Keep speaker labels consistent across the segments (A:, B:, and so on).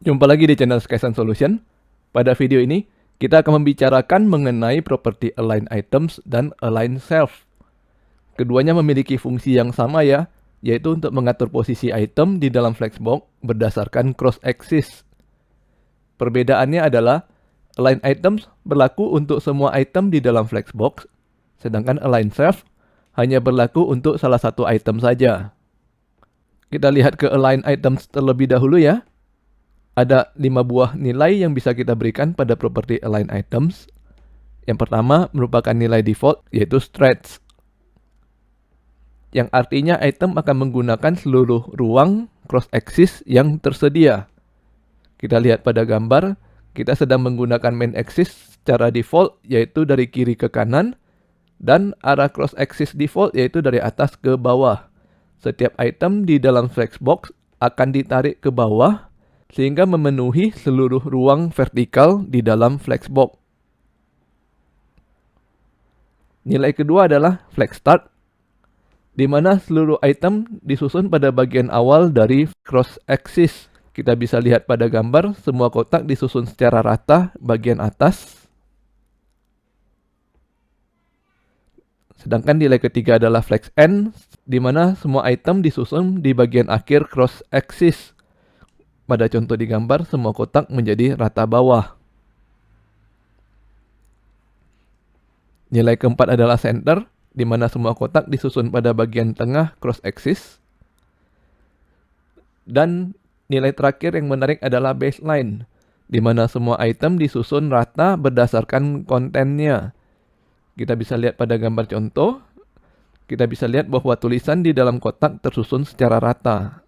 A: Jumpa lagi di channel Skysan Solution. Pada video ini, kita akan membicarakan mengenai properti align items dan align shelf. Keduanya memiliki fungsi yang sama ya, yaitu untuk mengatur posisi item di dalam flexbox berdasarkan cross axis. Perbedaannya adalah align items berlaku untuk semua item di dalam flexbox, sedangkan align shelf hanya berlaku untuk salah satu item saja. Kita lihat ke align items terlebih dahulu ya. Ada 5 buah nilai yang bisa kita berikan pada properti align items. Yang pertama merupakan nilai default, yaitu stretch. Yang artinya item akan menggunakan seluruh ruang cross axis yang tersedia. Kita lihat pada gambar, kita sedang menggunakan main axis secara default, yaitu dari kiri ke kanan, dan arah cross axis default yaitu dari atas ke bawah. Setiap item di dalam flexbox akan ditarik ke bawah sehingga memenuhi seluruh ruang vertikal di dalam flexbox. Nilai kedua adalah flex start, di mana seluruh item disusun pada bagian awal dari cross axis. Kita bisa lihat pada gambar, semua kotak disusun secara rata bagian atas. Sedangkan nilai ketiga adalah flex end, di mana semua item disusun di bagian akhir cross axis. Pada contoh di gambar, semua kotak menjadi rata bawah. Nilai keempat adalah center, di mana semua kotak disusun pada bagian tengah cross axis. Dan nilai terakhir yang menarik adalah baseline, di mana semua item disusun rata berdasarkan kontennya. Kita bisa lihat pada gambar contoh, kita bisa lihat bahwa tulisan di dalam kotak tersusun secara rata.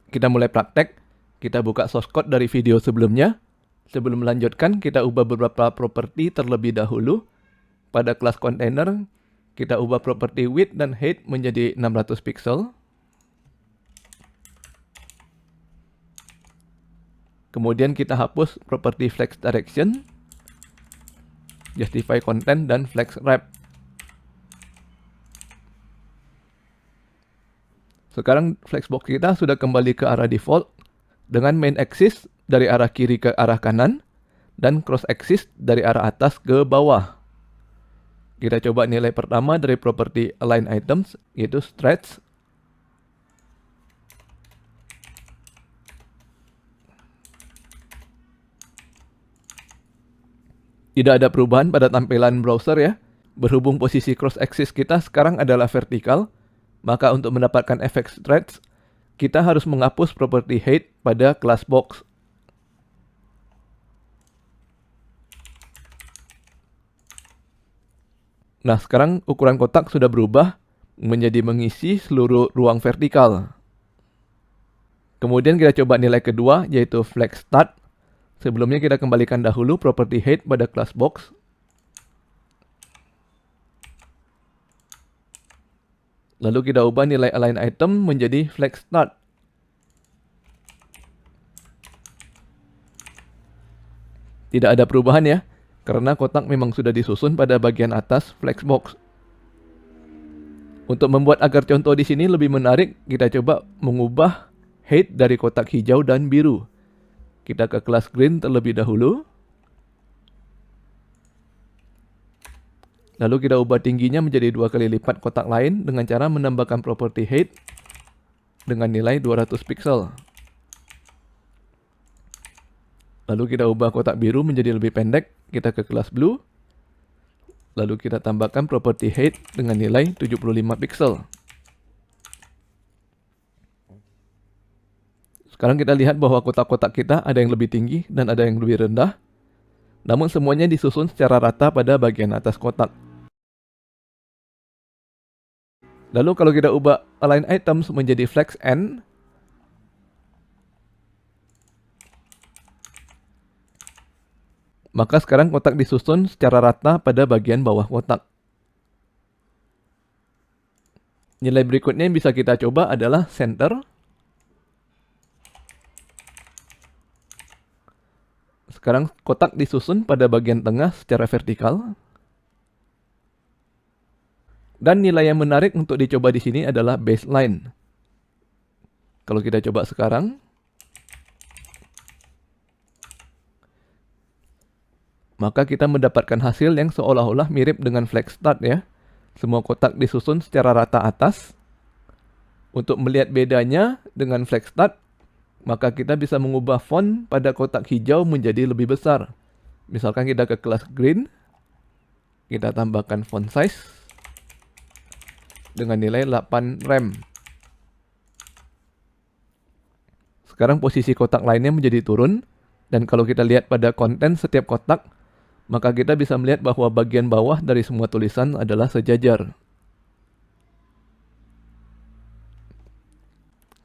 A: Kita mulai praktek, kita buka source code dari video sebelumnya. Sebelum melanjutkan, kita ubah beberapa properti terlebih dahulu. Pada kelas container, kita ubah properti width dan height menjadi 600 pixel. Kemudian kita hapus properti flex direction, justify content, dan flex wrap. Sekarang flexbox kita sudah kembali ke arah default dengan main axis dari arah kiri ke arah kanan dan cross axis dari arah atas ke bawah. Kita coba nilai pertama dari properti align items, yaitu stretch. Tidak ada perubahan pada tampilan browser ya. Berhubung posisi cross axis kita sekarang adalah vertikal, maka untuk mendapatkan efek stretch, kita harus menghapus properti height pada class box. Nah, sekarang ukuran kotak sudah berubah menjadi mengisi seluruh ruang vertikal. Kemudian kita coba nilai kedua, yaitu flex start. Sebelumnya kita kembalikan dahulu properti height pada class box. Lalu kita ubah nilai align item menjadi flex start. Tidak ada perubahan ya, karena kotak memang sudah disusun pada bagian atas flexbox. Untuk membuat agar contoh di sini lebih menarik, kita coba mengubah height dari kotak hijau dan biru. Kita ke kelas green terlebih dahulu. Lalu kita ubah tingginya menjadi 2 kali lipat kotak lain dengan cara menambahkan properti height dengan nilai 200 pixel. Lalu kita ubah kotak biru menjadi lebih pendek, kita ke kelas blue. Lalu kita tambahkan properti height dengan nilai 75 pixel. Sekarang kita lihat bahwa kotak-kotak kita ada yang lebih tinggi dan ada yang lebih rendah. Namun semuanya disusun secara rata pada bagian atas kotak. Lalu kalau kita ubah align items menjadi flex end, maka sekarang kotak disusun secara rata pada bagian bawah kotak. Nilai berikutnya yang bisa kita coba adalah center. Sekarang kotak disusun pada bagian tengah secara vertikal. Dan nilai yang menarik untuk dicoba di sini adalah baseline. Kalau kita coba sekarang, maka kita mendapatkan hasil yang seolah-olah mirip dengan flag start ya. Semua kotak disusun secara rata atas. Untuk melihat bedanya dengan flag start, maka kita bisa mengubah font pada kotak hijau menjadi lebih besar. Misalkan kita ke kelas green, kita tambahkan font size dengan nilai 8 rem. Sekarang posisi kotak lainnya menjadi turun, dan kalau kita lihat pada konten setiap kotak, maka kita bisa melihat bahwa bagian bawah dari semua tulisan adalah sejajar.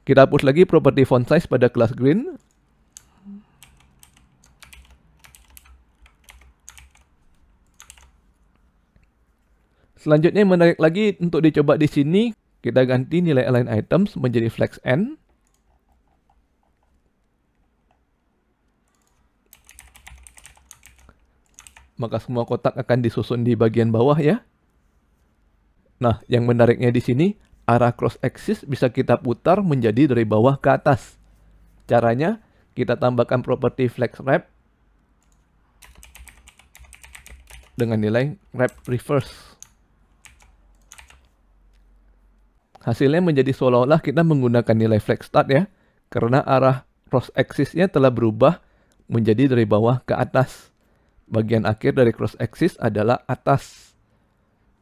A: Kita hapus lagi properti font size pada kelas green. Selanjutnya yang menarik lagi untuk dicoba di sini, kita ganti nilai align items menjadi flex n. Maka semua kotak akan disusun di bagian bawah ya. Nah, yang menariknya di sini, arah cross axis bisa kita putar menjadi dari bawah ke atas. Caranya, kita tambahkan properti flex wrap dengan nilai wrap reverse. Hasilnya menjadi seolah-olah kita menggunakan nilai flex start ya, karena arah cross axis-nya telah berubah menjadi dari bawah ke atas. Bagian akhir dari cross axis adalah atas.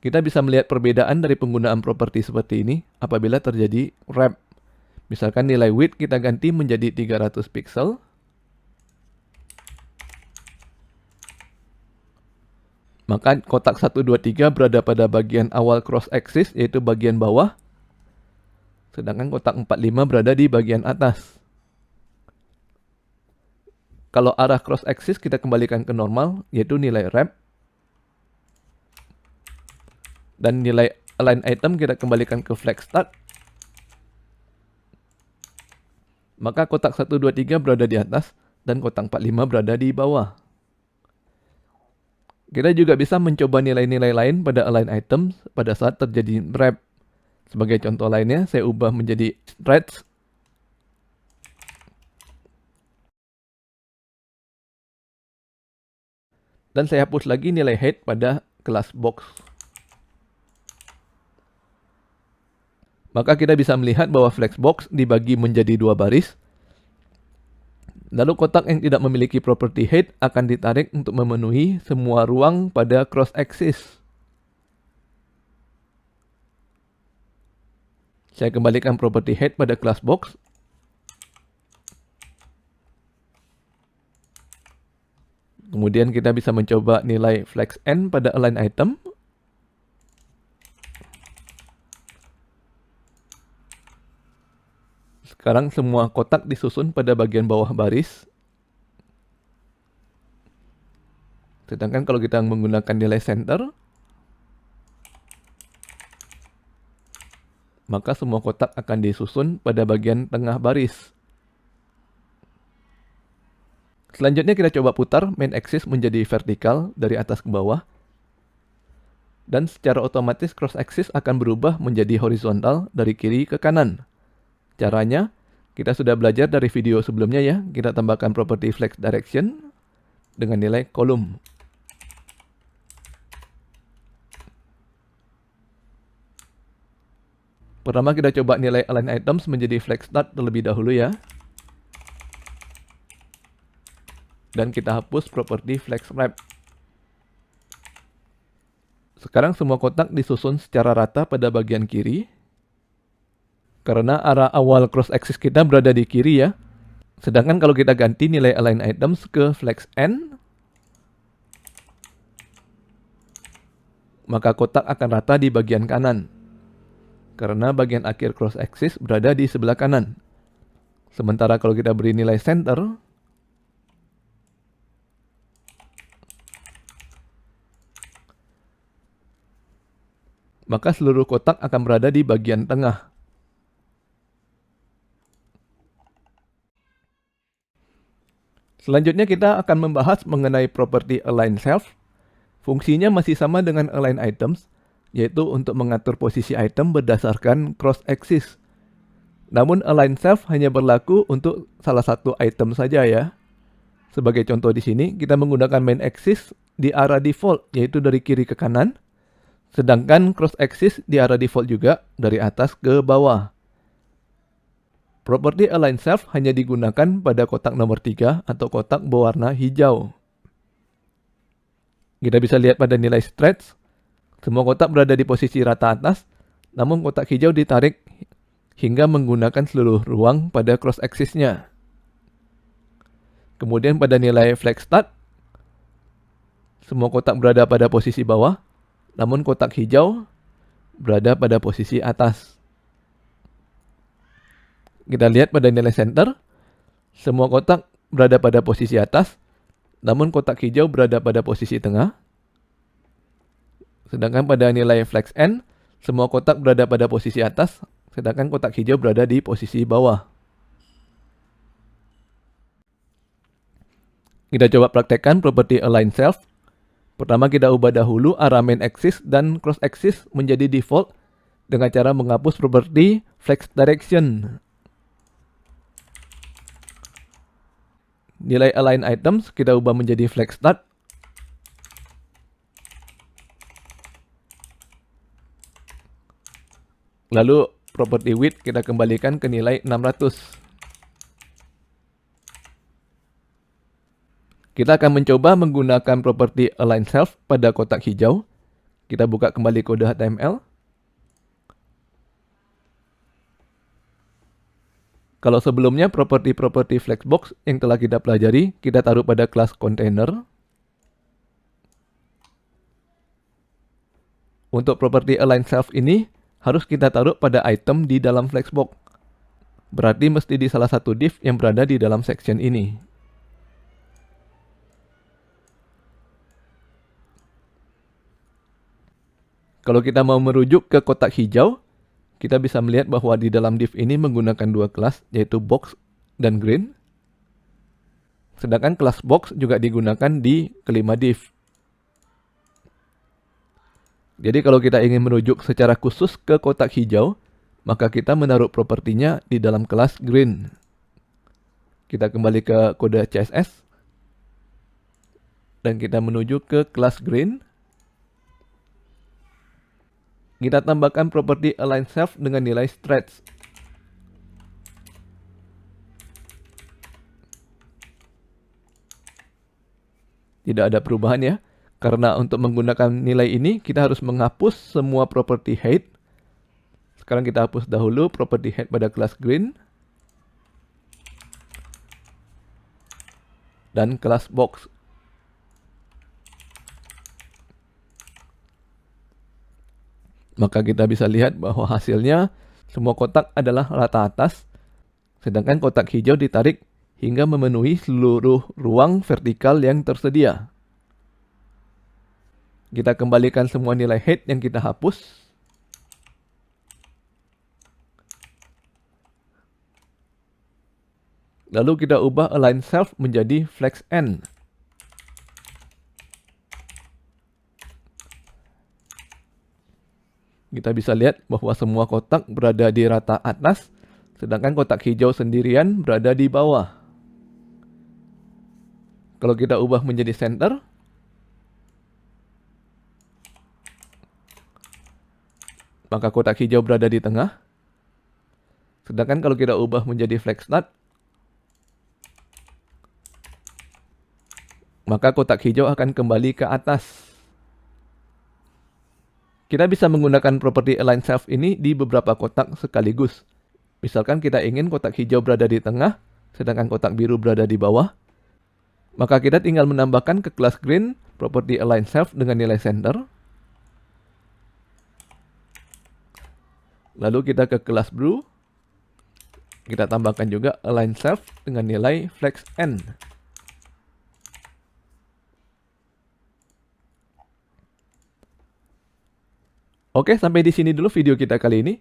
A: Kita bisa melihat perbedaan dari penggunaan properti seperti ini apabila terjadi wrap. Misalkan nilai width kita ganti menjadi 300 pixel. Maka kotak 1, 2, 3 berada pada bagian awal cross axis, yaitu bagian bawah. Sedangkan kotak 4, 5 berada di bagian atas. Kalau arah cross axis kita kembalikan ke normal, yaitu nilai wrap. Dan nilai align item kita kembalikan ke flag start. Maka kotak 1, 2, 3 berada di atas dan kotak 4, 5 berada di bawah. Kita juga bisa mencoba nilai-nilai lain pada align items pada saat terjadi wrap. Sebagai contoh lainnya, saya ubah menjadi stretch. Dan saya hapus lagi nilai height pada kelas box. Maka kita bisa melihat bahwa flexbox dibagi menjadi 2 baris. Lalu kotak yang tidak memiliki properti height akan ditarik untuk memenuhi semua ruang pada cross axis. Saya kembalikan properti height pada kelas box. Kemudian kita bisa mencoba nilai flex n pada align item. Sekarang semua kotak disusun pada bagian bawah baris. Sedangkan kalau kita menggunakan nilai center, maka semua kotak akan disusun pada bagian tengah baris. Selanjutnya kita coba putar main axis menjadi vertikal dari atas ke bawah. Dan secara otomatis cross axis akan berubah menjadi horizontal dari kiri ke kanan. Caranya, kita sudah belajar dari video sebelumnya ya. Kita tambahkan properti flex direction dengan nilai kolom. Pertama kita coba nilai align items menjadi flex start terlebih dahulu ya. Dan kita hapus properti flex wrap. Sekarang semua kotak disusun secara rata pada bagian kiri. Karena arah awal cross axis kita berada di kiri ya. Sedangkan kalau kita ganti nilai align items ke flex n, maka kotak akan rata di bagian kanan. Karena bagian akhir cross axis berada di sebelah kanan. Sementara kalau kita beri nilai center, maka seluruh kotak akan berada di bagian tengah. Selanjutnya kita akan membahas mengenai properti align self. Fungsinya masih sama dengan align items, yaitu untuk mengatur posisi item berdasarkan cross axis. Namun align self hanya berlaku untuk salah satu item saja ya. Sebagai contoh di sini, kita menggunakan main axis di arah default, yaitu dari kiri ke kanan. Sedangkan cross axis di arah default juga dari atas ke bawah. Properti align self hanya digunakan pada kotak nomor 3 atau kotak berwarna hijau. Kita bisa lihat pada nilai stretch, semua kotak berada di posisi rata atas, namun kotak hijau ditarik hingga menggunakan seluruh ruang pada cross axis-nya. Kemudian pada nilai flag start, semua kotak berada pada posisi bawah, namun kotak hijau berada pada posisi atas. Kita lihat pada nilai center, semua kotak berada pada posisi atas, namun kotak hijau berada pada posisi tengah. Sedangkan pada nilai flag end, semua kotak berada pada posisi atas, sedangkan kotak hijau berada di posisi bawah. Kita coba praktekkan properti align self. Pertama kita ubah dahulu arah main axis dan cross axis menjadi default dengan cara menghapus properti flex direction. Nilai align items kita ubah menjadi flag start. Lalu property width kita kembalikan ke nilai 600. Kita akan mencoba menggunakan properti align self pada kotak hijau. Kita buka kembali kode HTML. Kalau sebelumnya properti flexbox yang telah kita pelajari, kita taruh pada kelas container. Untuk properti align self ini, harus kita taruh pada item di dalam flexbox. Berarti mesti di salah satu div yang berada di dalam section ini. Kalau kita mau merujuk ke kotak hijau, kita bisa melihat bahwa di dalam div ini menggunakan dua kelas, yaitu box dan green. Sedangkan kelas box juga digunakan di kelima div. Jadi kalau kita ingin merujuk secara khusus ke kotak hijau, maka kita menaruh propertinya di dalam kelas green. Kita kembali ke kode CSS. Dan kita menuju ke kelas green. Kita tambahkan properti align self dengan nilai stretch. Tidak ada perubahan ya, karena untuk menggunakan nilai ini kita harus menghapus semua properti height. Sekarang kita hapus dahulu properti height pada kelas green dan kelas box. Maka kita bisa lihat bahwa hasilnya semua kotak adalah rata atas, sedangkan kotak hijau ditarik hingga memenuhi seluruh ruang vertikal yang tersedia. Kita kembalikan semua nilai height yang kita hapus. Lalu kita ubah align self menjadi flex end. Kita bisa lihat bahwa semua kotak berada di rata atas, sedangkan kotak hijau sendirian berada di bawah. Kalau kita ubah menjadi center, maka kotak hijau berada di tengah. Sedangkan kalau kita ubah menjadi flex start, maka kotak hijau akan kembali ke atas. Kita bisa menggunakan properti align self ini di beberapa kotak sekaligus. Misalkan kita ingin kotak hijau berada di tengah, sedangkan kotak biru berada di bawah. Maka kita tinggal menambahkan ke kelas green properti align self dengan nilai center. Lalu kita ke kelas blue. Kita tambahkan juga align self dengan nilai flex end. Oke, sampai di sini dulu video kita kali ini.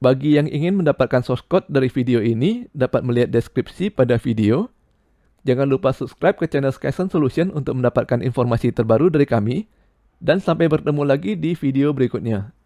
A: Bagi yang ingin mendapatkan source code dari video ini, dapat melihat deskripsi pada video. Jangan lupa subscribe ke channel Skyson Solution untuk mendapatkan informasi terbaru dari kami. Dan sampai bertemu lagi di video berikutnya.